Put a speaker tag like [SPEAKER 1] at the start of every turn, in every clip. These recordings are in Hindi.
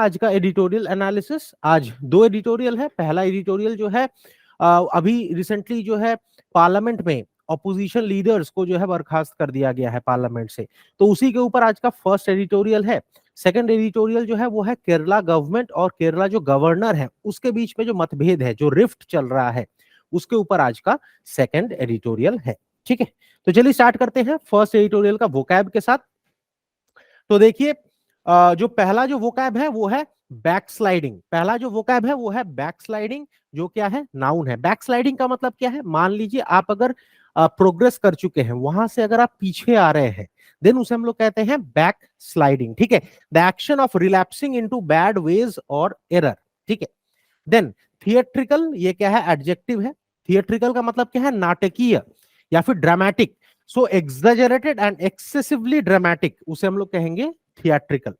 [SPEAKER 1] आज का एडिटोरियल एनालिसिस। आज दो एडिटोरियल है। पहला एडिटोरियल जो है अभी रिसेंटली जो है पार्लियामेंट में ऑपोजिशन लीडर्स को जो है बर्खास्त कर दिया गया है पार्लियामेंट से, तो उसी के ऊपर आज का फर्स्ट एडिटोरियल है। सेकंड एडिटोरियल जो है वो है केरला गवर्नमेंट और केरला जो गवर्नर है उसके बीच में जो मतभेद है, जो रिफ्ट चल रहा है, उसके ऊपर आज का सेकंड एडिटोरियल है। ठीक है, तो चलिए स्टार्ट करते हैं फर्स्ट एडिटोरियल का वोकैब के साथ। तो देखिए जो पहला जो वोकैब है वो है बैकस्लाइडिंग। पहला जो वोकैब है वो है बैकस्लाइडिंग, जो क्या है, नाउन है। बैकस्लाइडिंग का मतलब क्या है, मान लीजिए आप अगर प्रोग्रेस कर चुके हैं, वहां से अगर आप पीछे आ रहे हैं, देन उसे हम लोग कहते हैं बैक स्लाइडिंग। ठीक है, the action of relapsing into bad ways और एरर। ठीक है, देन थिएट्रिकल, ये क्या है, एडजेक्टिव है। थिएट्रिकल का मतलब क्या है, नाटकीय या फिर dramatic. So exaggerated and excessively dramatic, उसे हम लोग कहेंगे थिएट्रिकल।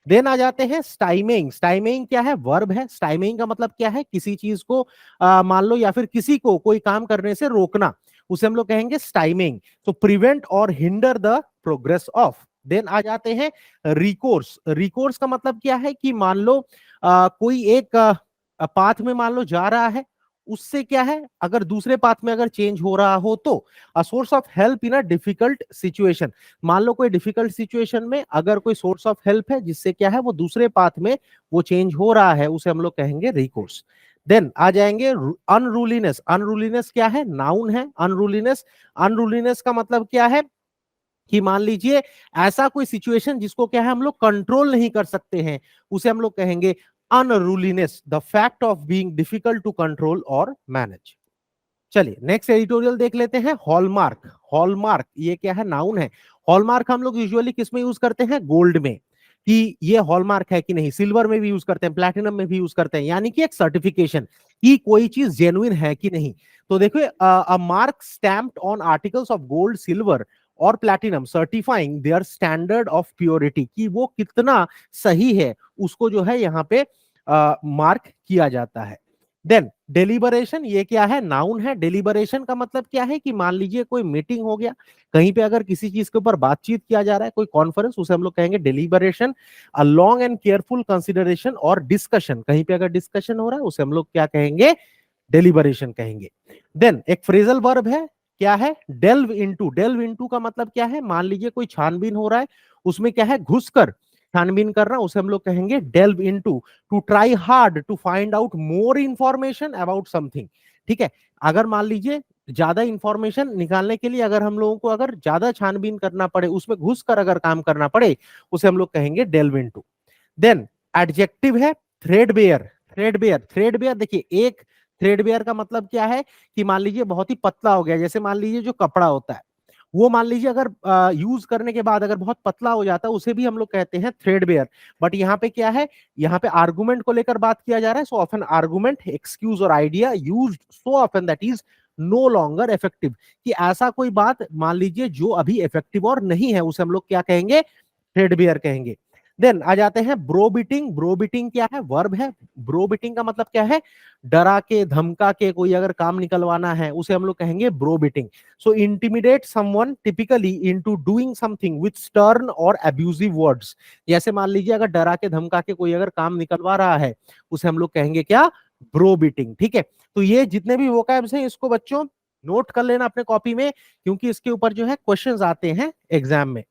[SPEAKER 1] देन आ जाते हैं स्टाइमिंग। स्टाइमिंग क्या है, वर्ब है। स्टाइमिंग का मतलब क्या है, किसी चीज को मान लो या फिर किसी को कोई काम करने से रोकना, उसे हम लोग कहेंगे स्टाइमिंग। तो prevent or hinder the progress of. Then आ जाते हैं रिकोर्स। रिकोर्स का मतलब क्या है कि मान लो कोई एक पाथ में मान लो जा रहा है, उससे क्या है, अगर दूसरे पाथ में अगर चेंज हो रहा हो तो a source of help in a difficult situation. मान लो कोई डिफिकल्ट सिचुएशन में अगर कोई सोर्स ऑफ हेल्प है जिससे क्या है वो दूसरे पाथ में वो चेंज हो रहा है, उसे हम लोग कहेंगे रिकोर्स। देन आ जाएंगे अनरूलीनेस। अनरूलीनेस क्या है, नाउन है। अनरूलीनेस, अनरूलीनेस का मतलब क्या है कि मान लीजिए ऐसा कोई सिचुएशन जिसको क्या है हम लोग कंट्रोल नहीं कर सकते हैं, उसे हम लोग कहेंगे unruliness, the fact of being difficult to control or manage. चलिए नेक्स्ट एडिटोरियल देख लेते हैं, हॉलमार्क। हॉलमार्क ये क्या है, नाउन है। हॉलमार्क हम लोग यूजुअली किस में यूज करते हैं, गोल्ड में, कि ये हॉलमार्क है कि नहीं। सिल्वर में भी यूज करते हैं, प्लैटिनम में भी यूज करते हैं, यानी कि एक सर्टिफिकेशन कि कोई चीज जेन्युइन है कि नहीं। तो देखो a mark stamped on articles of gold, silver or platinum certifying their standard of purity, कि वो कितना सही है, उसको जो है यहाँ पे मार्क किया जाता है। देन डेलिबरेशन, ये क्या है, नाउन है। डेलिबरेशन का मतलब क्या है कि मान लीजिए कोई मीटिंग हो गया, कहीं पे अगर किसी चीज के ऊपर बातचीत किया जा रहा है, कोई कॉन्फ्रेंस, उसे हम लोग कहेंगे deliberation. A long and careful consideration और डिस्कशन, कहीं पे अगर डिस्कशन हो रहा है उसे हम लोग क्या कहेंगे, डेलिबरेशन कहेंगे। देन एक फ्रेजल वर्ब है, क्या है, डेल्व इनटू। डेल्व इनटू का मतलब क्या है, मान लीजिए कोई छानबीन हो रहा है, उसमें क्या है, घुसकर छानबीन करना, उसे हम लोग कहेंगे delve into. To try hard to find out more information about something. ठीक है, अगर मान लीजिए ज्यादा इंफॉर्मेशन निकालने के लिए अगर हम लोगों को अगर ज्यादा छानबीन करना पड़े, उसमें घुसकर अगर काम करना पड़े, उसे हम लोग कहेंगे डेल्व इनटू। देन एडजेक्टिव है थ्रेडबेयर। थ्रेडबेयर, थ्रेडबेयर देखिए, एक थ्रेडबेयर का मतलब क्या है कि मान लीजिए बहुत ही पतला हो गया, जैसे मान लीजिए जो कपड़ा होता है वो मान लीजिए अगर यूज करने के बाद अगर बहुत पतला हो जाता है, उसे भी हम लोग कहते हैं थ्रेडबेयर। बट यहाँ पे क्या है, यहाँ पे आर्गुमेंट को लेकर बात किया जा रहा है। सो ऑफन आर्गुमेंट, एक्सक्यूज और idea used so often that is no longer effective, कि ऐसा कोई बात मान लीजिए जो अभी इफेक्टिव और नहीं है, उसे हम लोग क्या कहेंगे, थ्रेडबेयर कहेंगे। देन आ जाते हैं ब्रोबिटिंग। ब्रोबिटिंग क्या है, वर्ब है। ब्रोबिटिंग का मतलब क्या है, डरा के धमका के कोई अगर काम निकलवाना है, उसे हम लोग कहेंगे browbeating. So intimidate someone typically into doing something with stern or abusive words. जैसे मान लीजिए अगर डरा के धमका के कोई अगर काम निकलवा रहा है, उसे हम लोग कहेंगे क्या, ब्रोबिटिंग। ठीक है, तो ये जितने भी वोकैब्स हैं इसको बच्चों नोट कर लेना अपने कॉपी में, क्योंकि इसके ऊपर जो है क्वेश्चंस आते हैं एग्जाम में।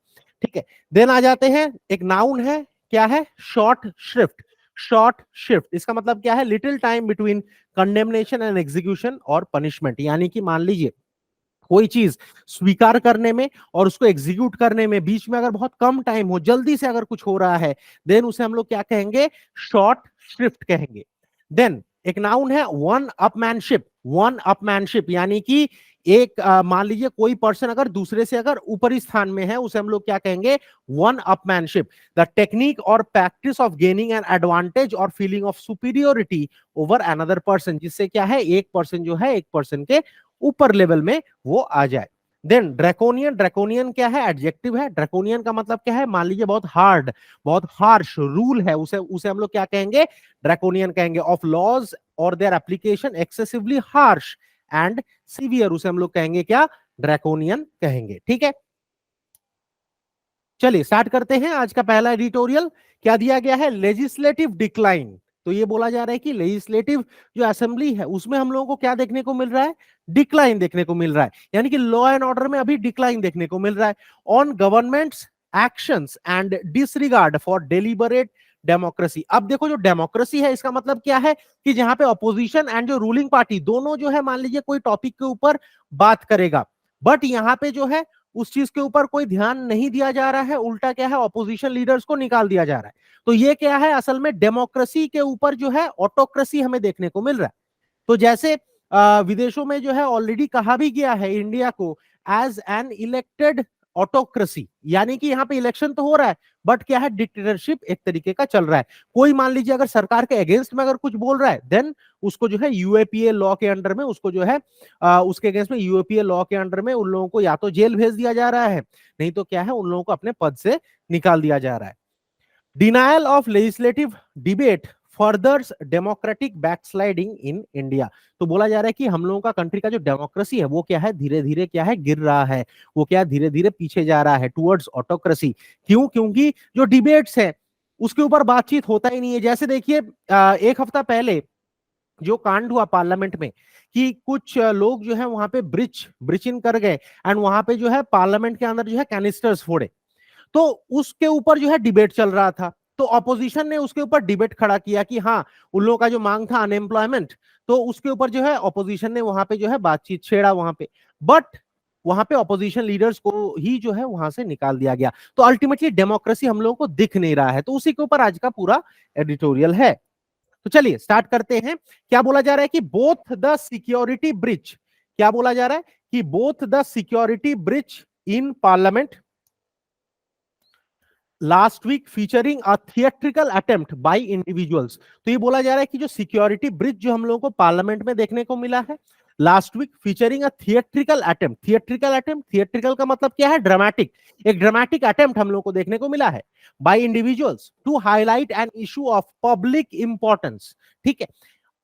[SPEAKER 1] ठीक है, देन आ जाते हैं, एक नाउन है, क्या है, शॉर्ट श्रिफ्ट। शॉर्ट श्रिफ्ट इसका मतलब क्या है, little time between condemnation and execution और पनिशमेंट। यानी कि मान लीजिए कोई चीज स्वीकार करने में और उसको एग्जीक्यूट करने में बीच में अगर बहुत कम टाइम हो, जल्दी से अगर कुछ हो रहा है, देन उसे हम लोग क्या कहेंगे, शॉर्ट श्रिफ्ट कहेंगे। देन एक नाउन है वन अपमैनशिप। वन अपमैनशिप यानी कि एक मान लीजिए कोई पर्सन अगर दूसरे से अगर ऊपरी स्थान में है, उसे हम लोग क्या कहेंगे, one upmanship. The technique or practice of gaining an advantage or feeling of superiority over another person, जिससे क्या है एक पर्सन जो है एक पर्सन के ऊपर लेवल में वो आ जाए। Then draconian. ड्रैकोनियन क्या है, एडजेक्टिव है। ड्रैकोनियन का मतलब क्या है, मान लीजिए बहुत हार्ड, बहुत हार्श रूल है, उसे उसे हम लोग क्या कहेंगे, ड्रैकोनियन कहेंगे। ऑफ लॉज और their application excessively harsh and severe, उसे हम लोग कहेंगे क्या, ड्रैकोनियन कहेंगे। ठीक है, चलिए स्टार्ट करते हैं आज का पहला एडिटोरियल, क्या दिया गया है, लेजिस्लेटिव डिक्लाइन। तो ये बोला जा रहा है कि लेजिस्लेटिव जो असेंबली है उसमें हम लोगों को क्या देखने को मिल रहा है, डिक्लाइन देखने को मिल रहा है, यानी कि लॉ एंड ऑर्डर में अभी डिक्लाइन देखने को मिल रहा है। On governments actions and disregard for deliberate democracy. अब देखो जो डेमोक्रेसी है इसका मतलब क्या है कि जहां पे ऑपोजिशन एंड जो रूलिंग पार्टी दोनों जो है मान लीजिए कोई टॉपिक के ऊपर बात करेगा, बट यहाँ पे जो है उस चीज के ऊपर कोई ध्यान नहीं दिया जा रहा है, उल्टा क्या है ऑपोजिशन लीडर्स को निकाल दिया जा रहा है। तो ये क्या है, असल में डेमोक्रेसी के ऊपर जो है ऑटोक्रेसी हमें देखने को मिल रहा है। तो जैसे विदेशों में जो है ऑलरेडी कहा भी गया है इंडिया को एज एन इलेक्टेड ऑटोक्रेसी, यानी कि यहाँ पे इलेक्शन तो हो रहा है बट क्या है, डिक्टेटरशिप एक तरीके का चल रहा है। कोई मान लीजिए अगर सरकार के अगेंस्ट में अगर कुछ बोल रहा है देन उसको जो है यूएपीए लॉ के अंडर में उसको जो है उसके अगेंस्ट में यूएपीए लॉ के अंडर में उन लोगों को या तो जेल भेज दिया जा रहा है, नहीं तो क्या है उन लोगों को अपने पद से निकाल दिया जा रहा है। Denial of legislative debate furthers democratic backsliding in India. तो बोला जा रहा है कि हम लोगों का कंट्री का जो डेमोक्रेसी है वो क्या है, धीरे धीरे क्या है गिर रहा है, वो क्या धीरे धीरे पीछे जा रहा है टुवर्ड्स ऑटोक्रेसी। क्यों, क्योंकि जो डिबेट्स है उसके ऊपर बातचीत होता ही नहीं है। जैसे देखिए एक हफ्ता पहले जो कांड हुआ पार्लियामेंट में कि कुछ लोग जो है वहां पे ब्रिच इन कर गए एंड वहां पे जो है पार्लियामेंट के अंदर जो है कैनिस्टर्स फोड़े, तो उसके ऊपर जो है डिबेट चल रहा था। तो ऑपोजिशन ने उसके ऊपर डिबेट खड़ा किया कि हाँ उन लोगों का जो मांग था अनएम्प्लॉयमेंट, तो उसके ऊपर जो है ऑपोजिशन ने वहां पे जो है बातचीत छेड़ा वहां पे, बट वहां पे ऑपोजिशन लीडर्स को ही जो है वहां से निकाल दिया गया। तो अल्टीमेटली डेमोक्रेसी हम लोगों को दिख नहीं रहा है। तो उसी के ऊपर आज का पूरा एडिटोरियल है। तो चलिए स्टार्ट करते हैं। क्या बोला जा रहा है कि बोथ द सिक्योरिटी ब्रिच, क्या बोला जा रहा है कि both the security breach in parliament last week featuring a theatrical attempt by individuals. तो ये बोला जा रहा है कि जो सिक्योरिटी ब्रिज जो हम लोगों को पार्लियामेंट में देखने को मिला है last week featuring a theatrical attempt, theatrical का मतलब क्या है, ड्रामेटिक, एक ड्रामेटिक अटेम्प्ट हम लोगों को देखने को मिला है by individuals to highlight an issue of public importance. ठीक है,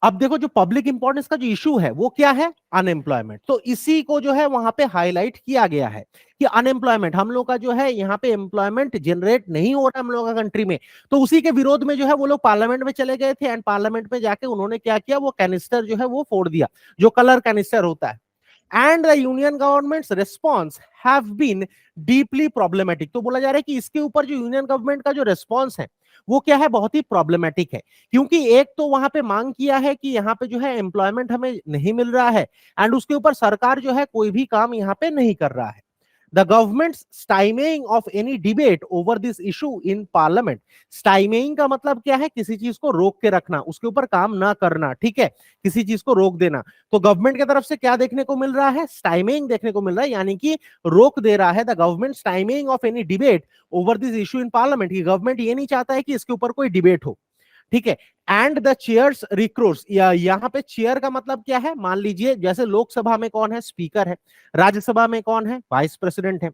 [SPEAKER 1] अब देखो जो पब्लिक इंपॉर्टेंस का जो इशू है वो क्या है, अनएम्प्लॉयमेंट। तो इसी को जो है वहां पे हाईलाइट किया गया है कि अनएम्प्लॉयमेंट हम लोग का जो है यहाँ पे एम्प्लॉयमेंट जनरेट नहीं हो रहा हम लोग का कंट्री में। तो उसी के विरोध में जो है वो लोग पार्लियामेंट में चले गए थे एंड पार्लियामेंट में जाके उन्होंने क्या किया, वो कैनिस्टर जो है वो फोड़ दिया, जो कलर कैनिस्टर होता है। And the union government's response have been deeply problematic. तो बोला जा रहा है कि इसके ऊपर जो यूनियन गवर्नमेंट का जो रिस्पॉन्स है वो क्या है, बहुत ही प्रॉब्लमेटिक है। क्योंकि एक तो वहां पे मांग किया है कि यहाँ पे जो है एम्प्लॉयमेंट हमें नहीं मिल रहा है एंड उसके ऊपर सरकार जो है कोई भी काम यहाँ पे नहीं कर रहा है। The government's stymieing of any debate over this issue in parliament. Stymieing का मतलब क्या है, किसी चीज को रोक के रखना, उसके ऊपर काम ना करना, ठीक है, किसी चीज को रोक देना। तो गवर्नमेंट की तरफ से क्या देखने को मिल रहा है, स्टाइमिंग देखने को मिल रहा है, यानी कि रोक दे रहा है। The government stymying of any debate over this issue in parliament, की गवर्नमेंट ये नहीं चाहता है कि इसके ऊपर कोई डिबेट हो, ठीक है। एंड द चेयर्स रिक्रोर्स, यहाँ पे चेयर का मतलब क्या है, मान लीजिए जैसे लोकसभा में कौन है, स्पीकर है, राज्यसभा में कौन है, वाइस प्रेसिडेंट है,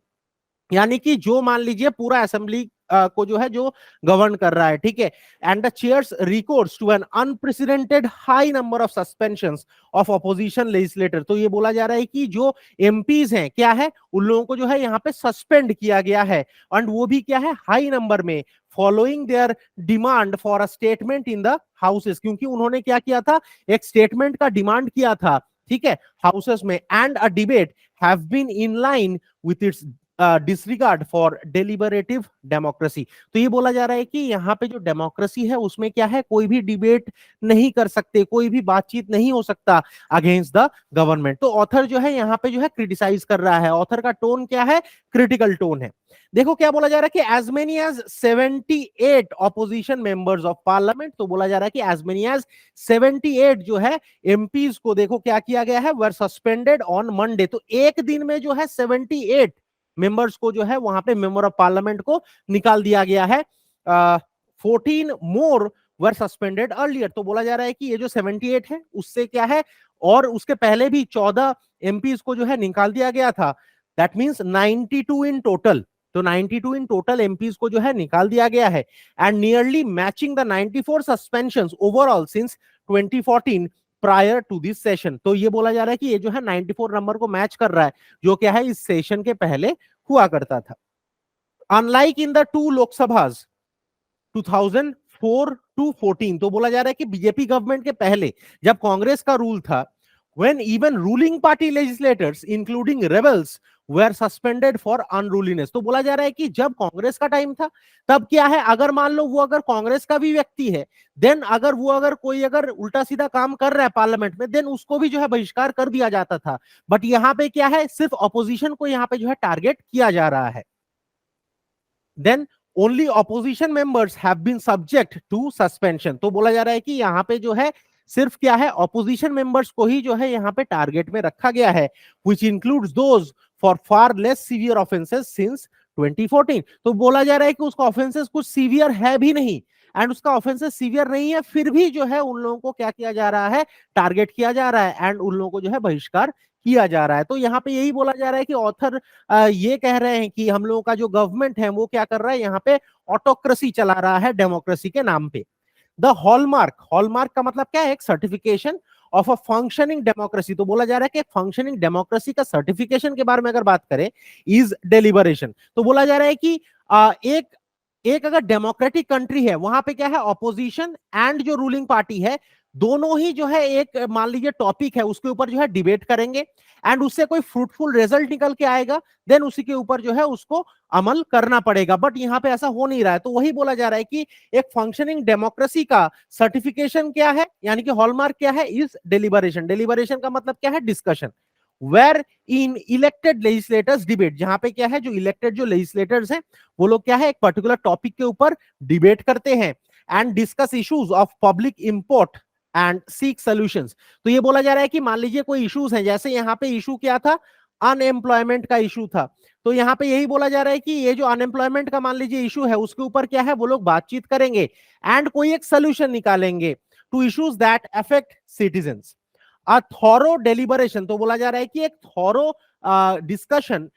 [SPEAKER 1] यानी कि जो मान लीजिए पूरा असेंबली को जो है जो गवर्न कर रहा है, ठीक है। And the chair's recourse to an unprecedented high number of suspensions of opposition legislator. तो ये बोला जा रहा है कि जो एमपीज हैं क्या है, उन लोगों को जो है यहाँ पे सस्पेंड किया गया है एंड वो भी क्या है, हाई नंबर में, following their demand for a statement in the houses. क्योंकि उन्होंने क्या किया था, एक स्टेटमेंट का डिमांड किया था, ठीक है, हाउसेस में। And a debate have been in line with its disregard for deliberative democracy. तो ये बोला जा रहा है कि यहाँ पे जो डेमोक्रेसी है उसमें क्या है, कोई भी डिबेट नहीं कर सकते, कोई भी बातचीत नहीं हो सकता अगेंस्ट द गवर्नमेंट। तो ऑथर जो है यहाँ पे जो है क्रिटिसाइज कर रहा है, ऑथर का टोन क्या है, क्रिटिकल टोन है। देखो क्या बोला जा रहा है कि as many as 78 opposition members of parliament. तो बोला जा रहा है कि एज मेनी एज 78 जो है एमपीज को देखो क्या किया गया है, वर सस्पेंडेड ऑन मंडे। तो एक दिन में जो है 78 मेंबर्स को जो है वहां पे मेंबर ऑफ पार्लियामेंट को निकाल दिया गया है। 14 मोर वर सस्पेंडेड अर्लियर। तो बोला जा रहा है कि ये जो 78 है उससे क्या है, और उसके पहले भी 14 एमपीज को जो है निकाल दिया गया था। That means 92 in total. तो 92 इन टोटल एमपीज को जो है निकाल दिया गया है and nearly matching the 94 suspensions overall since 2014 prior to this session. तो ये बोला जा रहा है कि ये जो है 94 नंबर को मैच कर रहा है जो क्या है इस सेशन के पहले हुआ करता था। Unlike in the two Lok Sabhas 2004 to 14, तो बोला जा रहा है कि बीजेपी गवर्नमेंट के पहले जब कांग्रेस का रूल था, when even ruling party legislators including rebels were suspended for unruliness, तो बोला जा रहा है कि जब कांग्रेस का टाइम था तब क्या है, अगर मान लो वो अगर कांग्रेस का भी व्यक्ति है, देन अगर वो अगर कोई अगर उल्टा सीधा काम कर रहा है पार्लियामेंट में, देन उसको भी जो है बहिष्कार कर दिया जाता था। बट यहाँ पे क्या है, सिर्फ ऑपोजिशन को यहाँ पे जो है टारगेट किया जा रहा है। Then only opposition members have been subject to suspension, तो बोला जा रहा है कि यहाँ पे जो है सिर्फ क्या है, ऑपोजिशन मेंबर्स को ही जो है यहाँ पे टारगेट में रखा गया है, which includes those for far less severe offences since 2014। तो बोला जा रहा है कि उसका ऑफेंसेस कुछ सीवियर है भी नहीं, एंड उसका ऑफेंसेस सीवियर नहीं है, फिर भी जो है उन लोगों को क्या किया जा रहा है, टारगेट किया जा रहा है, एंड उन लोगों को जो है बहिष्कार किया जा रहा है। तो यहाँ पे यही बोला जा रहा है कि ऑथर ये कह रहे हैं कि हम लोगों का जो गवर्नमेंट है वो क्या कर रहा है, यहाँ पे ऑटोक्रेसी चला रहा है डेमोक्रेसी के नाम पे। द हॉलमार्क, हॉलमार्क का मतलब क्या है, एक certification of a functioning democracy, तो बोला जा रहा है कि फंक्शनिंग डेमोक्रेसी का सर्टिफिकेशन के बारे में अगर बात करें, इज डेलिबरेशन। तो बोला जा रहा है कि एक अगर डेमोक्रेटिक कंट्री है, वहां पे क्या है, ऑपोजिशन एंड जो रूलिंग पार्टी है, दोनों ही जो है एक मान लीजिए टॉपिक है, उसके ऊपर जो है डिबेट करेंगे, एंड उससे कोई फ्रूटफुल रिजल्ट निकल के आएगा, देन उसी के ऊपर जो है उसको अमल करना पड़ेगा। बट यहाँ पे ऐसा हो नहीं रहा है, तो वही बोला जा रहा है कि एक फंक्शनिंग डेमोक्रेसी का सर्टिफिकेशन क्या है, यानी कि हॉलमार्क क्या है, इज डेलिबरेशन। डेलिबरेशन का मतलब क्या है, discussion. Wherein elected legislators debate, जहां पे क्या है, जो इलेक्टेड जो लेजिस्लेटर्स हैं वो लोग क्या है, एक पर्टिकुलर टॉपिक के ऊपर डिबेट करते हैं, and discuss issues of public import and seek solutions. तो ये बोला जा रहा है कि मान लीजिए कोई इश्यूज हैं, जैसे यहाँ पे इशू क्या था, अनएम्प्लॉयमेंट का इशू था, तो यहाँ पे यही बोला जा रहा है कि ये जो अनएम्प्लॉयमेंट का मान लीजिए इशू है, उसके ऊपर क्या है, वो लोग बातचीत करेंगे एंड कोई एक सोल्यूशन निकालेंगे to issues that affect citizens. A thorough deliberation, तो बोला जा रहा है कि एक thorough discussion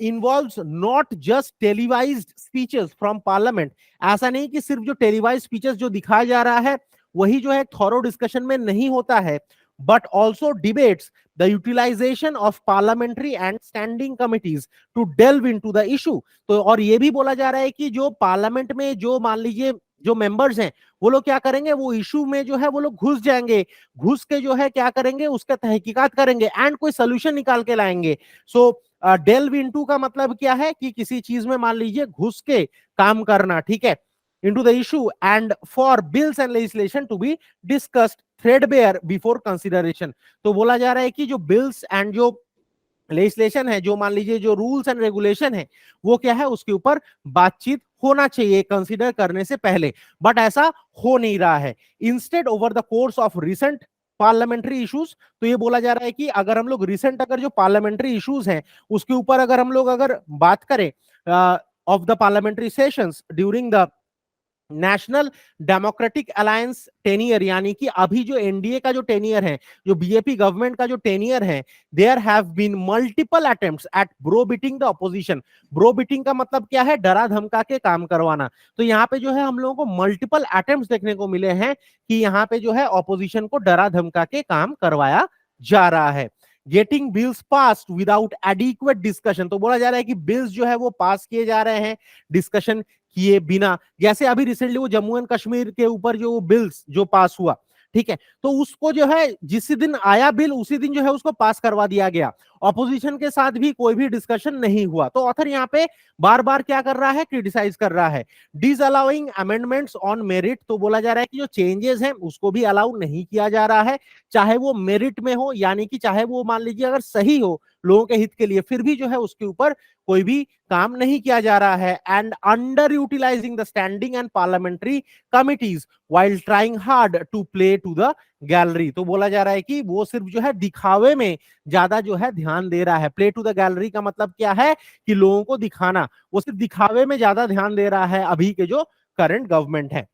[SPEAKER 1] involves not just televised speeches from parliament. ऐसा नहीं कि सिर्फ जो टेलीवाइज स्पीचेस जो दिखाया जा रहा है वही जो है थॉरो डिस्कशन में नहीं होता है, but also debates the utilisation of parliamentary and standing committees to delve into the issue. तो और ये भी बोला जा रहा है कि जो पार्लियामेंट में जो मान लीजिए जो मेंबर्स हैं वो लोग क्या करेंगे, वो इशू में जो है वो लोग घुस जाएंगे, घुस के जो है क्या करेंगे, उसका तहकीकात करेंगे एंड कोई सोल्यूशन निकाल के लाएंगे। सो डेल्व इनटू का मतलब क्या है कि किसी चीज में मान लीजिए घुस के काम करना, ठीक है, into the issue and for bills and legislation to be discussed threadbare before consideration। तो बोला जा रहा है कि जो बिल्स एंड जो लेजिस्लेशन है, जो मान लीजिए जो रूल्स एंड रेगुलेशन है, वो क्या है, उसके ऊपर बातचीत होना चाहिए कंसीडर करने से पहले, बट ऐसा हो नहीं रहा है। Instead over the course of recent parliamentary issues, तो ये बोला जा रहा है कि अगर हम लोग रिसेंट अगर जो पार्लियामेंट्री इश्यूज हैं उसके ऊपर अगर हम लोग अगर बात करें of the parliamentary sessions during the national democratic alliance टेनियर, यानी कि अभी जो एनडीए का जो टेनियर है, जो बीजेपी गवर्नमेंट का जो टेनियर है, there have been multiple attempts at browbeating the opposition. Browbeating का मतलब क्या है, डरा धमका के काम करवाना। तो यहाँ पे जो है हम लोगों को मल्टीपल अटेम्प्ट्स देखने को मिले हैं कि यहाँ पे जो है ऑपोजिशन को डरा धमका के काम करवाया जा रहा है। Getting bills pass without adequate discussion, तो बोला जा रहा है कि बिल्स जो है वो पास किए जा रहे हैं डिस्कशन किए बिना। जैसे अभी रिसेंटली वो जम्मू एंड कश्मीर के ऊपर जो बिल्स जो पास हुआ, ठीक है, तो उसको जो है जिस दिन आया बिल उसी दिन जो है उसको पास करवा दिया गया, ऑपोजिशन के साथ भी कोई भी डिस्कशन नहीं हुआ। तो ऑथर यहाँ पे बार बार क्या कर रहा है, क्रिटिसाइज कर रहा है। Disallowing amendments on merit, तो बोला जा रहा है कि जो चेंजेस हैं उसको भी अलाउ नहीं किया जा रहा है, चाहे वो मेरिट में हो, यानी कि चाहे वो मान लीजिए अगर सही हो लोगों के हित के लिए, फिर भी जो है उसके ऊपर कोई भी काम नहीं किया जा रहा है। And underutilising the standing and parliamentary committees while trying hard to play to the gallery, तो बोला जा रहा है कि वो सिर्फ जो है दिखावे में ज्यादा जो है ध्यान दे रहा है। प्ले टू द गैलरी का मतलब क्या है कि लोगों को दिखाना, वो सिर्फ दिखावे में ज्यादा ध्यान दे रहा है अभी के जो करंट गवर्नमेंट है।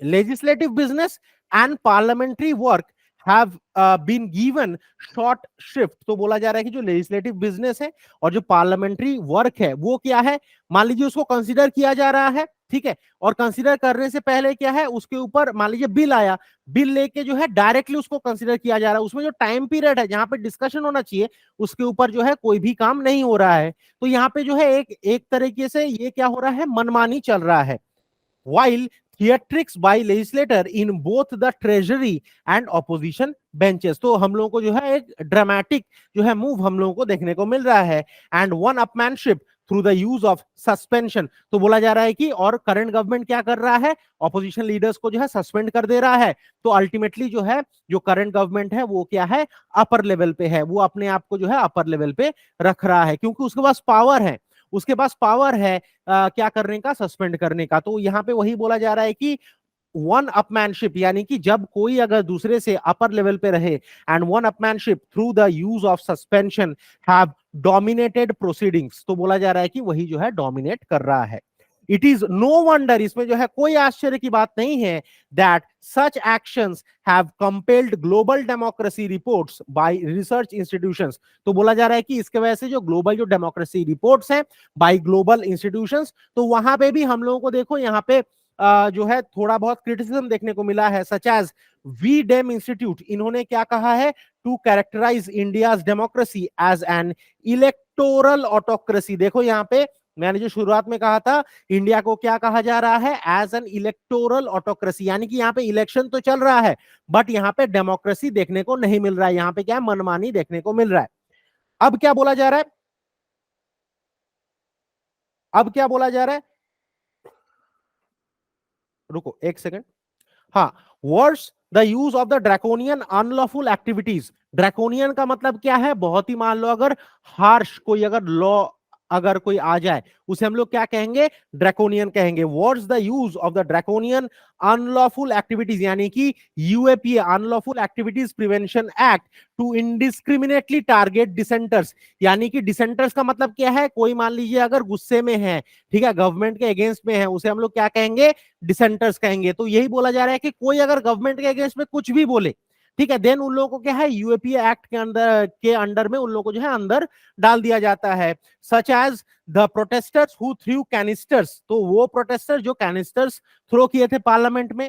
[SPEAKER 1] Legislative business and parliamentary work have been given short shift, तो बोला जा रहा है कि जो लेजिस्लेटिव बिजनेस है और जो पार्लियामेंट्री वर्क है वो क्या है, मान लीजिए उसको कंसीडर किया जा रहा है, ठीक है, और कंसीडर करने से पहले क्या है, उसके ऊपर मान लीजिए बिल आया, बिल लेके जो है डायरेक्टली उसको कंसीडर किया जा रहा है, उसमें जो टाइम पीरियड है जहां पे डिस्कशन होना चाहिए उसके ऊपर जो है कोई भी काम नहीं हो रहा है। तो यहाँ पे जो है एक तरीके से ये क्या हो रहा है, मनमानी चल रहा है। while theatrics by legislator in both the treasury and opposition benches। तो हम लोगों को जो है एक ड्रामेटिक जो है मूव हम लोगों को देखने को मिल रहा है। And one upmanship through the use of suspension. तो बोला जा रहा है कि और करंट गवर्नमेंट क्या कर रहा है, ऑपोजिशन लीडर्स को जो है सस्पेंड कर दे रहा है। तो अल्टीमेटली जो है जो करंट गवर्नमेंट है वो क्या है, अपर लेवल पे है, वो अपने आप को जो है अपर लेवल पे रख रहा है, क्योंकि उसके पास पावर है, उसके पास पावर है क्या करने का, सस्पेंड करने का। तो यहाँ पे वही बोला जा रहा है कि वन अपमैनशिप, यानी कि जब कोई अगर दूसरे से अपर लेवल पे रहे, and one upmanship through the use of suspension have dominated proceedings. तो बोला जा रहा है कि वही जो है डोमिनेट कर रहा है। इट इज नो वंडर, इसमें जो है कोई आश्चर्य की बात नहीं है, that such actions have compelled global democracy reports bye research institutions. तो बोला जा रहा है कि इसके वजह से जो ग्लोबल जो डेमोक्रेसी रिपोर्ट्स हैं बाय ग्लोबल इंस्टीट्यूशंस, तो वहां पे भी हम लोगों को देखो यहाँ पे जो है थोड़ा बहुत क्रिटिसिज्म देखने को मिला है। Such as V Dem institute, इन्होंने क्या कहा है, to characterise India's democracy as an electoral autocracy. देखो यहाँ पे मैंने जो शुरुआत में कहा था, इंडिया को क्या कहा जा रहा है, एज एन इलेक्टोरल ऑटोक्रेसी, यानी कि यहाँ पे इलेक्शन तो चल रहा है बट यहाँ पे डेमोक्रेसी देखने को नहीं मिल रहा है, यहाँ पे क्या है, मनमानी देखने को मिल रहा है। अब क्या बोला जा रहा है, अब क्या बोला जा रहा है, रुको एक सेकंड। हाँ, worse the use of the draconian unlawful activities. Draconian का मतलब क्या है, बहुत ही मान लो अगर हार्श कोई अगर लॉ अगर कोई आ जाए उसे हम लोग क्या कहेंगे, ड्रैकोनियन कहेंगे। Worse the use of the draconian unlawful activities, यानी कि UAPA unlawful activities prevention act to indiscriminately target dissenters. यानी कि डिसेंटर्स का मतलब क्या है, कोई मान लीजिए अगर गुस्से में है, ठीक है, गवर्नमेंट के अगेंस्ट में है, उसे हम लोग क्या कहेंगे, डिसेंटर्स कहेंगे। तो यही बोला जा रहा है कि कोई अगर गवर्नमेंट के अगेंस्ट में कुछ भी बोले, ठीक है, देन उन लोगों को क्या है, यूएपीए एक्ट के अंडर में उन लोगों को जो है अंदर डाल दिया जाता है। Such as the protesters who threw canisters, तो वो प्रोटेस्टर जो कैनिस्टर्स थ्रो किए थे पार्लियामेंट में,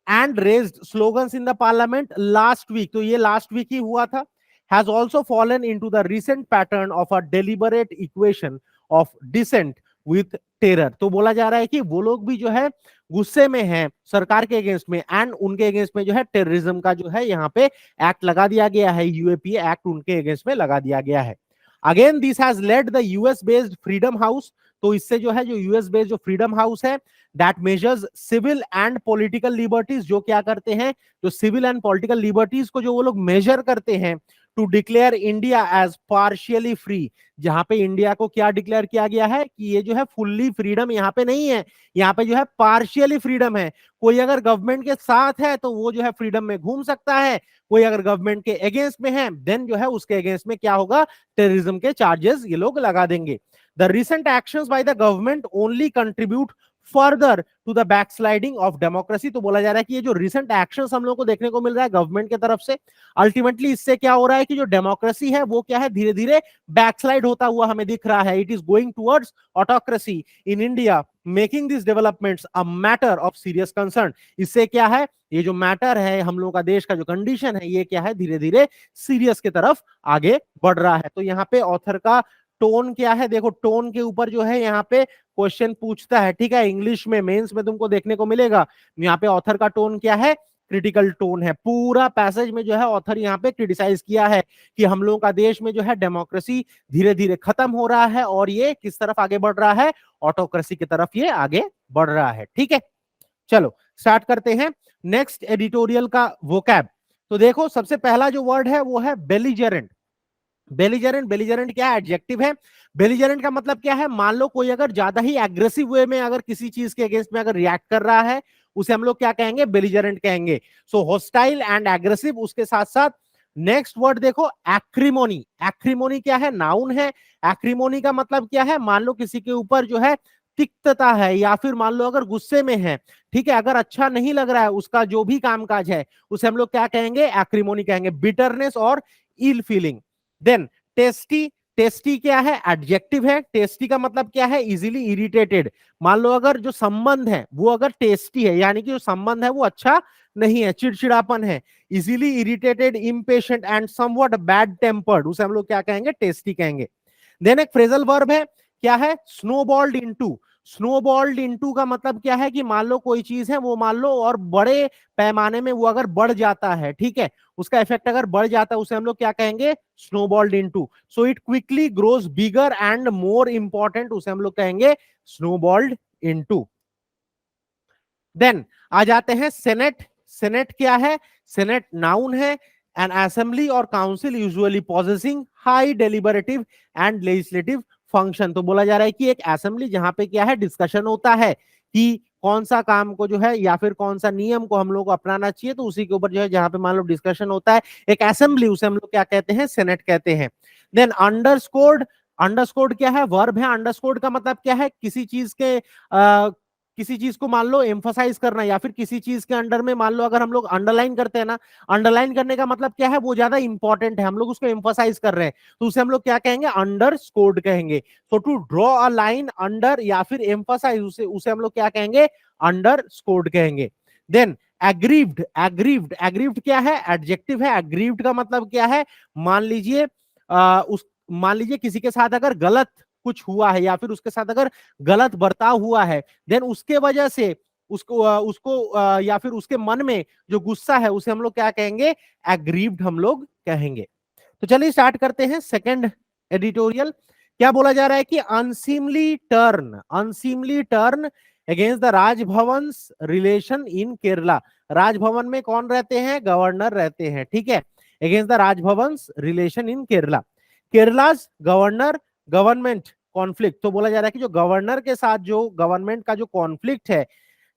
[SPEAKER 1] and raised slogans in the parliament last week, तो ये लास्ट वीक ही हुआ था, has also fallen into the recent pattern of a deliberate equation of dissent with terror. तो बोला जा रहा है कि वो लोग भी जो है गुस्से में हैं सरकार के अगेंस्ट में, एंड उनके अगेंस्ट में जो है टेररिज्म का जो है यहाँ पे एक्ट लगा दिया गया है, यूएपीए एक्ट उनके अगेंस्ट में लगा दिया गया है। Again this has led the US based Freedom House, तो इससे जो है जो यूएस बेस्ड जो फ्रीडम हाउस है, that measures civil and political liberties, जो क्या करते हैं, जो सिविल एंड पॉलिटिकल लिबर्टीज को जो वो लोग मेजर करते हैं, to declare India as partially free. जहां पे इंडिया को क्या डिक्लेयर किया गया है कि ये जो है फुल्ली फ्रीडम यहाँ पे नहीं है, यहाँ पे जो है पार्शियली फ्रीडम है। कोई अगर गवर्नमेंट के साथ है तो वो जो है फ्रीडम में घूम सकता है, कोई अगर गवर्नमेंट के अगेंस्ट में है देन जो है उसके अगेंस्ट में क्या होगा, टेररिज्म के चार्जेस ये लोग लगा देंगे। The recent actions by the government only contribute further to the backsliding of democracy. तो बोला जा रहा है कि ये जो रिसेंट एक्शंस हम लोग को देखने को मिल रहा है गवर्नमेंट की तरफ से, अल्टीमेटली इससे क्या हो रहा है कि जो डेमोक्रेसी है वो क्या है, धीरे धीरे बैकस्लाइड होता हुआ हमें दिख रहा है। It is going towards autocracy in India, making this developments a matter of serious concern. इससे क्या है, ये जो मैटर है हम लोगों का देश का जो कंडीशन है ये क्या है, धीरे धीरे सीरियस की तरफ आगे बढ़ रहा है। तो यहाँ पे ऑथर का टोन क्या है, देखो टोन के ऊपर जो है यहाँ पे क्वेश्चन पूछता है, ठीक है, इंग्लिश में मेंस में तुमको देखने को मिलेगा। यहाँ पे ऑथर का टोन क्या है, क्रिटिकल टोन है। पूरा पैसेज में जो है ऑथर यहाँ पे क्रिटिसाइज किया है कि हम लोगों का देश में जो है डेमोक्रेसी धीरे धीरे खत्म हो रहा है और ये किस तरफ आगे बढ़ रहा है, ऑटोक्रेसी की तरफ ये आगे बढ़ रहा है। ठीक है, चलो स्टार्ट करते हैं नेक्स्ट एडिटोरियल का वोकैब। तो देखो सबसे पहला जो वर्ड है वो है बेलिजेरेंट। बेलिजेरेंट, बेलिजेरेंट क्या है, एडजेक्टिव है। बेलिजेरेंट का मतलब क्या है, मान लो कोई अगर ज्यादा ही एग्रेसिव वे में अगर किसी चीज के अगेंस्ट में अगर रिएक्ट कर रहा है उसे हम लोग क्या कहेंगे, बेलिजेरेंट कहेंगे। सो हॉस्टाइल एंड एग्रेसिव। उसके साथ साथ नेक्स्ट वर्ड देखो एक्रीमोनी। एक्रीमोनी क्या है, नाउन है। एक्रीमोनी का मतलब क्या है, मान लो किसी के ऊपर जो है तिक्तता है या फिर मान लो अगर गुस्से में है, ठीक है, अगर अच्छा नहीं लग रहा है उसका जो भी कामकाज है उसे हम लोग क्या कहेंगे, एक्रीमोनी कहेंगे। बिटरनेस और ill feeling. Then testy. Testy क्या है, एडजेक्टिव है। टेस्टी का मतलब क्या है, इजीली इरिटेटेड। मान लो अगर जो संबंध है वो अगर टेस्टी है यानी कि जो संबंध है वो अच्छा नहीं है, चिड़चिड़ापन है, easily irritated, impatient and somewhat bad tempered, उसे हम लोग क्या कहेंगे, टेस्टी कहेंगे। देन एक फ्रेजल वर्ब है, क्या है, स्नोबॉल्ड इनटू। स्नोबॉल्ड इनटू का मतलब क्या है कि मान लो कोई चीज है वो मान लो और बड़े पैमाने में वो अगर बढ़ जाता है, ठीक है, उसका इफेक्ट अगर बढ़ जाता है उसे हम लोग क्या कहेंगे, snowballed into. So it quickly grows bigger and more important, उसे हम लोग कहेंगे स्नोबॉल्ड इनटू। देन आ जाते हैं सेनेट। सेनेट क्या है? सेनेट नाउन है, an assembly or council usually possessing high deliberative and legislative function. तो बोला जा रहा है कि एक असेंबली जहां पे क्या है, डिस्कशन होता है कि कौन सा काम को जो है या फिर कौन सा नियम को हम लोग को अपनाना चाहिए, तो उसी के ऊपर जो है जहां पे मान लो डिस्कशन होता है, एक असेंबली, उसे हम लोग क्या कहते हैं, सेनेट कहते हैं। देन अंडरस्कोर्ड। अंडरस्कोर्ड क्या है? वर्ब है। अंडरस्कोर्ड का मतलब क्या है? किसी चीज के किसी चीज को मान लो एम्फसाइज करना, या फिर किसी चीज के अंडर में मान लो अगर हम लोग अंडरलाइन करते हैं ना, अंडरलाइन करने का मतलब क्या है, वो ज्यादा इंपॉर्टेंट है, हम लोग उसको एम्फसाइज कर रहे हैं, तो उसे हम लोग क्या कहेंगे, अंडरस्कोर्ड कहेंगे। So to draw a line under या फिर एम्फसाइज, उसे उसे हम लोग क्या कहेंगे, अंडरस्कोर्ड कहेंगे। Then aggrieved. एग्रीव्ड, एग्रीव्ड क्या है? एडजेक्टिव है। एग्रीव्ड का मतलब क्या है? मान लीजिए उस मान लीजिए किसी के साथ अगर गलत कुछ हुआ है या फिर उसके साथ अगर गलत बर्ताव हुआ है, देन उसके वजह से उसको या फिर उसके मन में जो गुस्सा है उसे हम लोग क्या कहेंगे, एग्रीव्ड हम लोग कहेंगे। तो चलिए स्टार्ट करते हैं सेकंड एडिटोरियल। क्या बोला जा रहा है कि unseemly turn, unseemly turn against the Raj Bhavan relation in Kerala. Raj Bhavan में कौन रहते हैं? गवर्नर रहते हैं, ठीक है। Against the Raj Bhavan relation in Kerala, Kerala's governor government conflict. तो बोला जा रहा है कि जो गवर्नर के साथ जो गवर्नमेंट का जो कॉन्फ्लिक्ट है,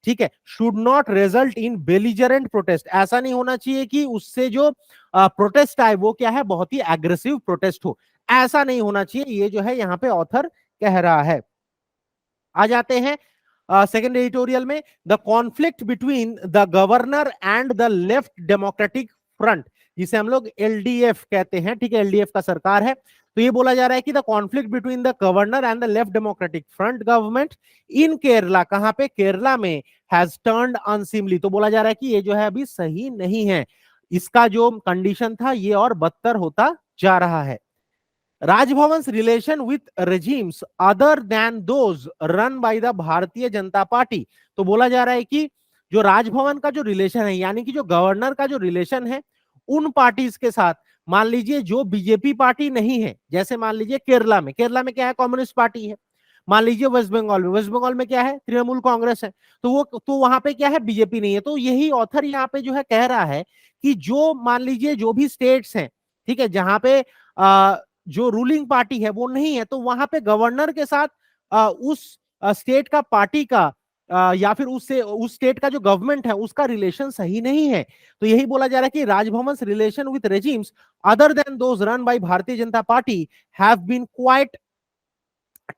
[SPEAKER 1] ठीक है, should not result in belligerent protest. ऐसा नहीं होना चाहिए कि उससे जो प्रोटेस्ट आए वो क्या है, बहुत ही एग्रेसिव प्रोटेस्ट हो, ऐसा नहीं होना चाहिए, ये जो है यहाँ पे ऑथर कह रहा है। आ जाते हैं सेकेंड एडिटोरियल में, the conflict between the governor and the left democratic front, जिसे हम लोग एलडीएफ कहते हैं, ठीक है, एलडीएफ का सरकार है। तो ये बोला जा रहा है कि the conflict between the governor and the left democratic front government in Kerala, कहां पे, केरला में, हैज टर्न्ड अनसीमली। तो बोला जा रहा है कि ये जो है अभी सही नहीं है, इसका जो कंडीशन था ये और बदतर होता जा रहा है। Raj Bhavan relation with regimes other than those run by the भारतीय जनता पार्टी। तो बोला जा रहा है कि जो राजभवन का जो रिलेशन है, यानी कि जो गवर्नर का जो रिलेशन है उन पार्टीज के साथ, मान लीजिए जो बीजेपी पार्टी नहीं है, जैसे मान लीजिए केरला में, केरला में क्या है, कम्युनिस्ट पार्टी है। मान लीजिए वेस्ट बंगाल में, वेस्ट बंगाल में क्या है, तृणमूल कांग्रेस है। तो वहां पे क्या है, बीजेपी नहीं है। तो यही ऑथर यहाँ पे जो है कह रहा है कि जो मान लीजिए जो भी स्टेट्स हैं, ठीक है, जहां पे जो रूलिंग पार्टी है वो नहीं है, तो वहां पे गवर्नर के साथ उस स्टेट का पार्टी का या फिर उस स्टेट का जो गवर्नमेंट है उसका रिलेशन सही नहीं है। तो यही बोला जा रहा है कि Raj Bhavan relation with regimes other than those run by Bharatiya Janata Party have been quite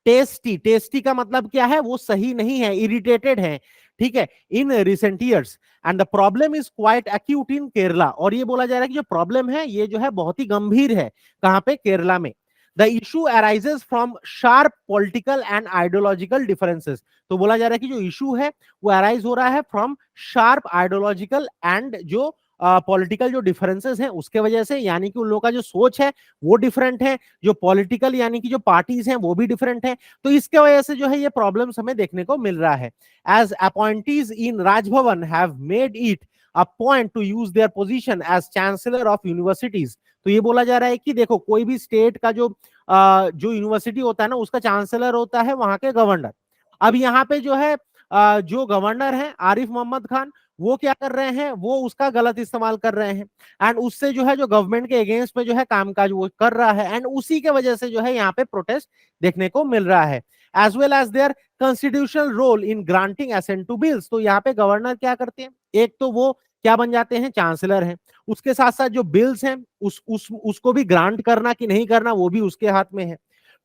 [SPEAKER 1] testy. टेस्टी का मतलब क्या है, वो सही नहीं है, इरिटेटेड है, ठीक है, in recent years, and the problem is quite acute in Kerala. और ये बोला जा रहा है कि जो प्रॉब्लम है ये जो है बहुत ही गंभीर है, कहां पे, केरला में। The issue arises from sharp political and ideological differences. तो बोला जा रहा है कि जो इशू है वो अराइज हो रहा है फ्रॉम शार्प आइडियोलॉजिकल एंड जो पॉलिटिकल जो डिफरेंसेस हैं उसके वजह से, यानी कि उन लोगों का जो सोच है वो डिफरेंट है, जो पॉलिटिकल यानी कि जो पार्टीज हैं वो भी डिफरेंट है। तो इसके वजह से जो है ये प्रॉब्लम्स हमें देखने को मिल रहा है। As appointees in Raj Bhavan have made it a point to use their position as chancellor of universities. तो ये बोला जा रहा है कि देखो कोई भी स्टेट का जो यूनिवर्सिटी होता है ना उसका चांसलर होता है वहां के गवर्नर। अब यहाँ पे जो है जो गवर्नर है आरिफ मोहम्मद खान, वो क्या कर रहे हैं, वो उसका गलत इस्तेमाल कर रहे हैं, एंड उससे जो है जो गवर्नमेंट के अगेंस्ट में जो है कामकाज वो कर रहा है, एंड उसी के वजह से जो है यहाँ पे प्रोटेस्ट देखने को मिल रहा है। As well as their constitutional role in granting assent to bills. तो यहाँ पे गवर्नर क्या करते हैं, एक तो वो क्या बन जाते हैं, चांसलर हैं, उसके साथ साथ जो बिल्स हैं उसको भी ग्रांट करना कि नहीं करना वो भी उसके हाथ में है।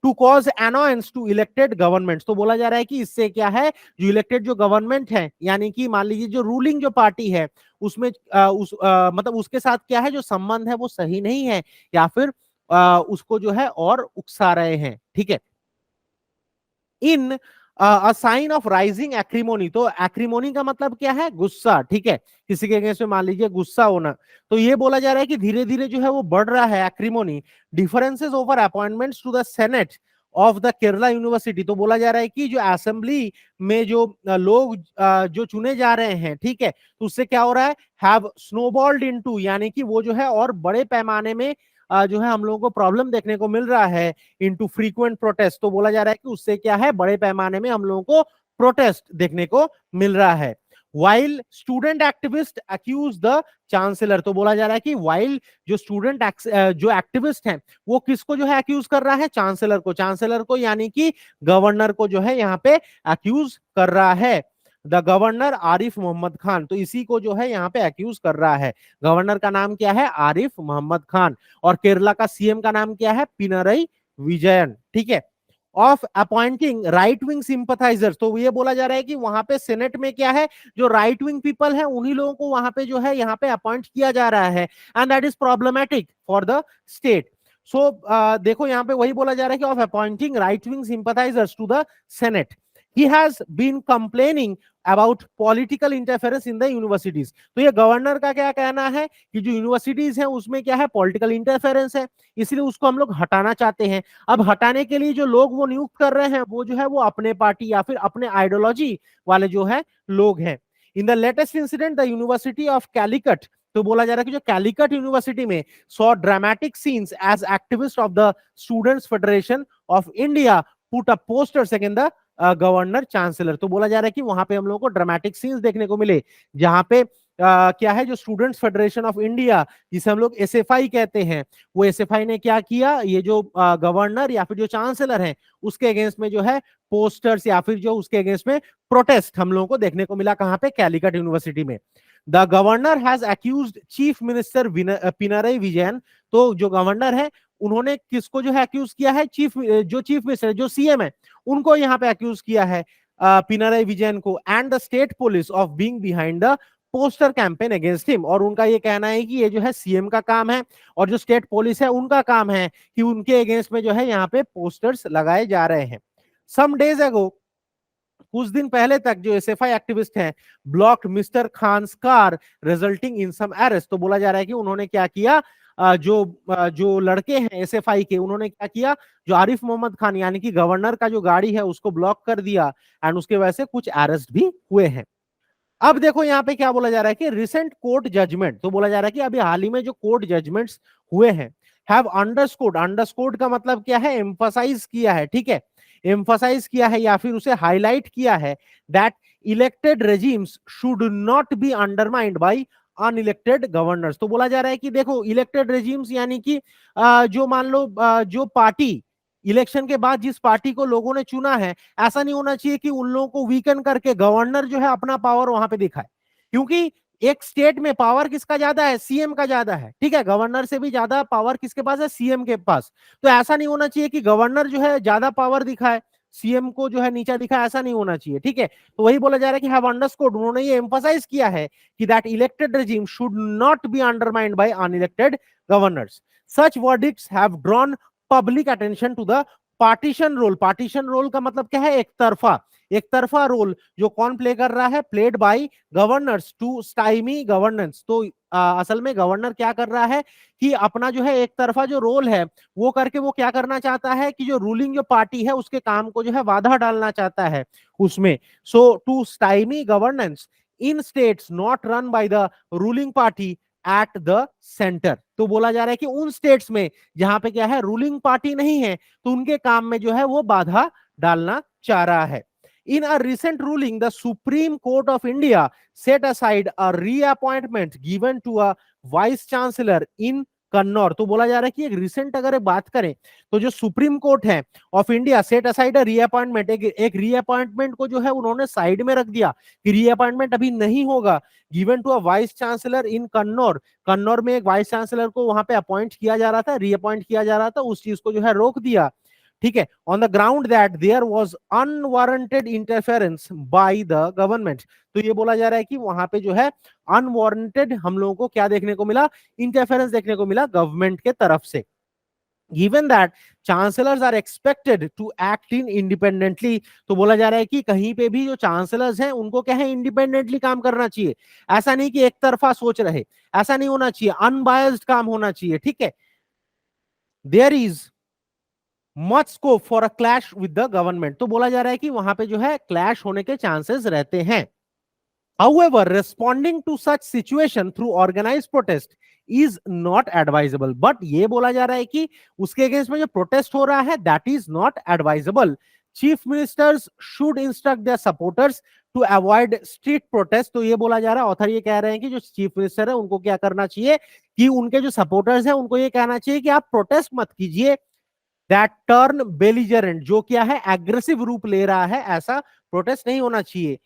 [SPEAKER 1] To cause annoyance to elected government. तो बोला जा रहा है कि इससे क्या है, जो इलेक्टेड जो गवर्नमेंट है, यानी कि मान लीजिए जो रूलिंग जो पार्टी है उसमें मतलब उसके साथ क्या है, जो संबंध है वो सही नहीं है, या फिर उसको जो है और उकसा रहे हैं, ठीक है। इन अ साइन ऑफ राइजिंग एक्रीमोनी। तो एक्रीमोनी का मतलब क्या है, गुस्सा, ठीक है, किसी के अगेंस्ट में मान लीजिए गुस्सा होना। तो ये बोला जा रहा है कि धीरे धीरे जो है वो बढ़ रहा है acrimony. Differences over appointments to the senate of the Kerala university. तो बोला जा रहा है कि जो असेंबली में जो लोग जो चुने जा रहे हैं, ठीक है, तो उससे क्या हो रहा है, हैव स्नोबॉल्ड इनटू, यानी कि वो जो है और बड़े पैमाने में जो है हम लोगों को प्रॉब्लम देखने को मिल रहा है, इनटू फ्रीक्वेंट प्रोटेस्ट। तो बोला जा रहा है कि उससे क्या है, बड़े पैमाने में हम लोगों को प्रोटेस्ट देखने को मिल रहा है। While student activist accuse the chancellor. तो बोला जा रहा है कि वाइल जो स्टूडेंट जो एक्टिविस्ट हैं वो किसको जो है अक्यूज कर रहा है, चांसलर को, चांसलर को यानी कि गवर्नर को जो है यहाँ पे अक्यूज कर रहा है। द गवर्नर आरिफ मोहम्मद खान, तो इसी को जो है यहाँ पे अक्यूज कर रहा है। गवर्नर का नाम क्या है, आरिफ मोहम्मद खान, और केरला का सीएम का नाम क्या है, पिनरई विजयन, ठीक है। Of appointing right wing sympathisers, तो ये बोला जा रहा है कि वहां पे सेनेट में क्या है, जो राइट विंग पीपल है उन्हीं लोगों को वहां पे जो है यहाँ पे अपॉइंट किया जा रहा है, and that is problematic for the state. So देखो यहाँ पे वही बोला जा रहा है कि of appointing right wing sympathisers to the senate, he has been complaining about political interference in the universities। तो ये गवर्नर का क्या कहना है कि जो यूनिवर्सिटीज हैं उसमें क्या है, पॉलिटिकल इंटरफेरेंस है, इसलिए उसको हम लोग हटाना चाहते हैं। अब हटाने के लिए जो लोग वो नियुक्त कर रहे हैं वो जो है वो अपने पार्टी या फिर अपने आइडियोलॉजी वाले जो है लोग हैं। In the latest incident the university of Calicut, तो बोला जा रहा है कि जो कैलिकट यूनिवर्सिटी में saw dramatic scenes as activist of the students federation of India put a poster second the governor chancellor. तो बोला जा रहा है कि वहां पे हम लोगों को ड्रामेटिक सीन्स देखने को मिले, जहां पे क्या है, जो स्टूडेंट्स फेडरेशन ऑफ इंडिया जिसे हम लोग एसएफआई कहते हैं, वो एसएफआई ने क्या किया, ये जो गवर्नर या फिर जो चांसलर है उसके अगेंस्ट में जो है पोस्टर्स या फिर जो उसके अगेंस्ट में प्रोटेस्ट हम लोगों को देखने को मिला, कहां पे, कैलिकट यूनिवर्सिटी में। The governor has accused chief minister Pinarayi Vijayan, तो जो गवर्नर है उन्होंने किसको जो है अक्यूज किया है, चीफ मिनिस्टर जो सीएम है उनको यहाँ पे अक्यूज किया है, पिनरई विजयन को, and the state police of being behind the poster campaign against him. और उनका ये कहना है कि ये जो है सीएम का काम है और जो स्टेट पुलिस है उनका काम है कि उनके अगेंस्ट में जो है यहाँ पे पोस्टर्स लगाए जा रहे हैं। सम डेज अगो, कुछ दिन पहले तक जो एसएफआई एक्टिविस्ट हैं blocked mister Khan's car resulting in some arrest. तो बोला जा रहा है कि उन्होंने क्या किया, जो लड़के हैं एसएफआई के, उन्होंने क्या किया, जो आरिफ मोहम्मद खान यानी कि गवर्नर का जो गाड़ी है उसको ब्लॉक कर दिया, एंड उसके वजह से कुछ अरेस्ट भी हुए हैं। अब देखो यहाँ पे क्या बोला जा रहा है कि रिसेंट कोर्ट जजमेंट, तो बोला जा रहा है कि अभी हाल ही में जो कोर्ट जजमेंट्स हुए हैं, हैव अंडरस्कोर्ड, अंडरस्कोर्ड का मतलब क्या है, एम्फसाइज किया है, ठीक है, एम्फसाइज किया है या फिर उसे हाईलाइट किया है, that elected regimes should not be undermined by unelected governors. तो बोला जा रहा है कि देखो इलेक्टेड रेजिम्स यानी कि जो मान लो जो पार्टी इलेक्शन के बाद जिस पार्टी को लोगों ने चुना है, ऐसा नहीं होना चाहिए कि उन लोगों को वीकन करके गवर्नर जो है अपना पावर वहां पे दिखाए, क्योंकि एक स्टेट में पावर किसका ज्यादा है, सीएम का ज्यादा है, ठीक है, गवर्नर से भी ज्यादा पावर किसके पास है, सीएम के पास। तो ऐसा नहीं होना चाहिए कि गवर्नर जो है ज्यादा पावर दिखाए, सीएम को जो है नीचा दिखाए, ऐसा नहीं होना चाहिए, ठीक है। तो वही बोला जा रहा है कि हैव अंडरस्टूड, उन्होंने ये एम्फसाइज किया है कि that elected regime should not be undermined by unelected governors. Such verdicts have drawn public attention to the partisan role. Partisan role का मतलब क्या है, एक तरफा रोल जो कौन प्ले कर रहा है, played by governors to stymie governance. तो असल में गवर्नर क्या कर रहा है कि अपना जो है एक तरफा जो रोल है वो करके वो क्या करना चाहता है कि जो रूलिंग जो पार्टी है उसके काम को जो है बाधा डालना चाहता है उसमें। So to stymie governance in states not run by the ruling party at the centre. तो बोला जा रहा है कि उन स्टेट्स में जहां पे क्या है रूलिंग पार्टी नहीं है तो उनके काम में जो है वो बाधा डालना चाह रहा है। In a recent ruling, the Supreme Court of India set aside a reappointment given to a vice chancellor in कन्नौर। तो बोला जा रहा है कि एक रिसेंट अगर बात करें तो जो सुप्रीम कोर्ट है of India set aside a reappointment, एक रीअपॉइंटमेंट को जो है उन्होंने साइड में रख दिया कि रीअपॉइंटमेंट अभी नहीं होगा, given to a vice chancellor in Kannur. Kannur में एक वाइस चांसलर को वहां पे अपॉइंट किया जा रहा था, रीअपॉइंट किया जा रहा था, उस चीज को जो है रोक दिया, ठीक है, on the ground that there was unwarranted interference by the government. तो ये बोला जा रहा है कि वहां पे जो है अनवारंटेड हम लोगों को क्या देखने को मिला, इंटरफेरेंस देखने को मिला गवर्नमेंट के तरफ से। Given that chancellors are expected to act in independently, तो बोला जा रहा है कि कहीं पे भी जो चांसलर्स हैं उनको क्या है, इंडिपेंडेंटली काम करना चाहिए, ऐसा नहीं कि एक तरफा सोच रहे, ऐसा नहीं होना चाहिए, अनबायस्ड काम होना चाहिए, ठीक है। There is much scope for a clash with the government. तो बोला जा रहा है कि वहां पे जो है क्लैश होने के चांसेस रहते हैं। However, responding to such situation through organized protest is not advisable. But ये बोला जा रहा है कि उसके अगेंस्ट में जो प्रोटेस्ट हो रहा है that is not advisable. Chief ministers should instruct their supporters to avoid street protest. तो ये बोला जा रहा है, ऑथर ये कह रहे हैं कि जो चीफ मिनिस्टर है उनको क्या करना चाहिए कि उनके जो सपोर्टर्स हैं उनको ये कहना चाहिए कि आप प्रोटेस्ट मत कीजिए दैट टर्न बेलिजरेंट, जो क्या है एग्रेसिव रूप ले रहा है, ऐसा प्रोटेस्ट नहीं होना चाहिए।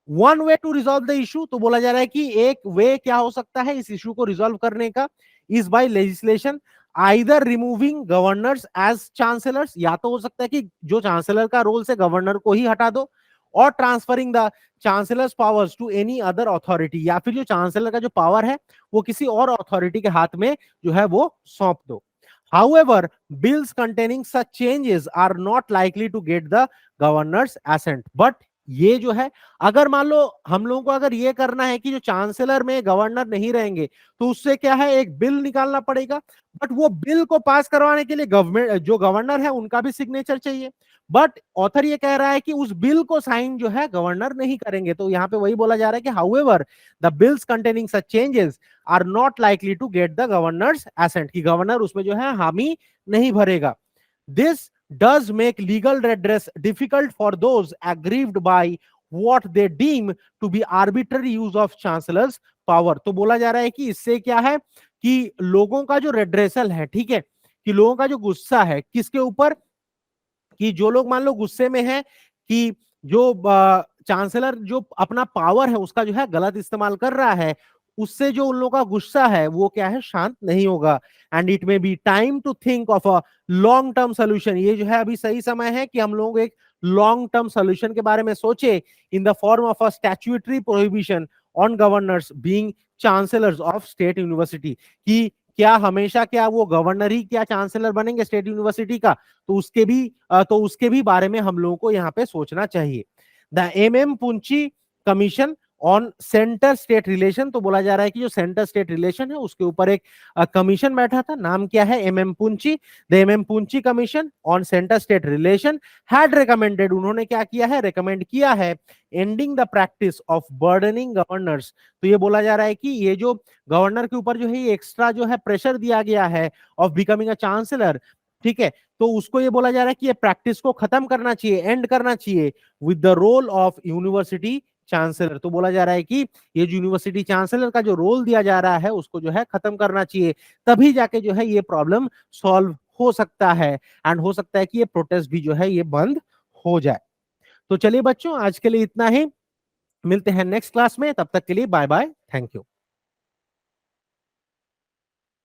[SPEAKER 1] One way to resolve the issue, तो बोला जा रहा है कि एक वे क्या हो सकता है इस इशू को रिजॉल्व करने का, is by legislation, either removing governors as chancellors, या तो हो सकता है कि जो चांसलर का रोल से गवर्नर को ही हटा दो, और transferring the chancellor's powers to any other authority, या फिर जो चांसलर का जो पावर है वो किसी और अथॉरिटी के हाथ में जो है वो सौंप दो। However, bills containing such changes are not likely to get the governor's assent. But ये जो है, अगर मान लो हम लोगों को अगर ये करना है कि जो चांसलर में गवर्नर नहीं रहेंगे, तो उससे क्या है एक बिल निकालना पड़ेगा। बट वो बिल को पास करवाने के लिए गवर्नमेंट जो गवर्नर है उनका भी सिग्नेचर चाहिए। बट ऑथर ये कह रहा है कि उस बिल को साइन जो है गवर्नर नहीं करेंगे। तो यहाँ पे वही बोला जा रहा है कि however the bills containing such changes are not likely to get the governor's assent, की गवर्नर उसमें जो है हामी नहीं भरेगा। This does make legal redress difficult for those aggrieved by what they deem to be arbitrary use of chancellor's power. तो बोला जा रहा है कि इससे क्या है कि लोगों का जो रेड्रेसल है, ठीक है, कि लोगों का जो गुस्सा है किसके ऊपर, कि जो लोग मान लो गुस्से में हैं कि जो चांसलर जो अपना पावर है उसका जो है गलत इस्तेमाल कर रहा है, उससे जो उन लोगों का गुस्सा है वो क्या है शांत नहीं होगा। And it may be time to think of a long term solution, ये जो है अभी सही समय है कि हम लोग एक लॉन्ग टर्म सोल्यूशन के बारे में सोचे in the form of a statutory prohibition on governors being chancellors of state university, कि क्या हमेशा क्या वो गवर्नर ही क्या चांसलर बनेंगे स्टेट यूनिवर्सिटी का, तो उसके भी बारे में हम लोगों को यहाँ पे सोचना चाहिए। The M Punchhi commission on centre state relation, तो बोला जा रहा है कि जो सेंटर स्टेट रिलेशन है उसके ऊपर एक कमीशन बैठा था, नाम क्या है M Punchhi. The M Punchhi commission on centre state relation had recommended, उन्होंने क्या किया है रेकमेंड किया है, ending the practice of burdening governors. तो ये बोला जा रहा है कि ये जो गवर्नर के ऊपर जो है ये एक्स्ट्रा जो है प्रेशर दिया गया है ऑफ बिकमिंग अ चांसलर, ठीक है, तो उसको ये बोला जा रहा है कि ये प्रैक्टिस को खत्म करना चाहिए, एंड करना चाहिए with the role of university chancellor. तो बोला जा रहा है कि ये जो यूनिवर्सिटी चांसलर का जो रोल दिया जा रहा है उसको जो है खत्म करना चाहिए, तभी जाके जो है ये प्रॉब्लम सॉल्व हो सकता है, एंड हो सकता है कि ये प्रोटेस्ट भी जो है ये बंद हो जाए। तो चलिए बच्चों आज के लिए इतना ही, मिलते हैं नेक्स्ट क्लास में, तब तक के लिए बाय बाय, थैंक यू।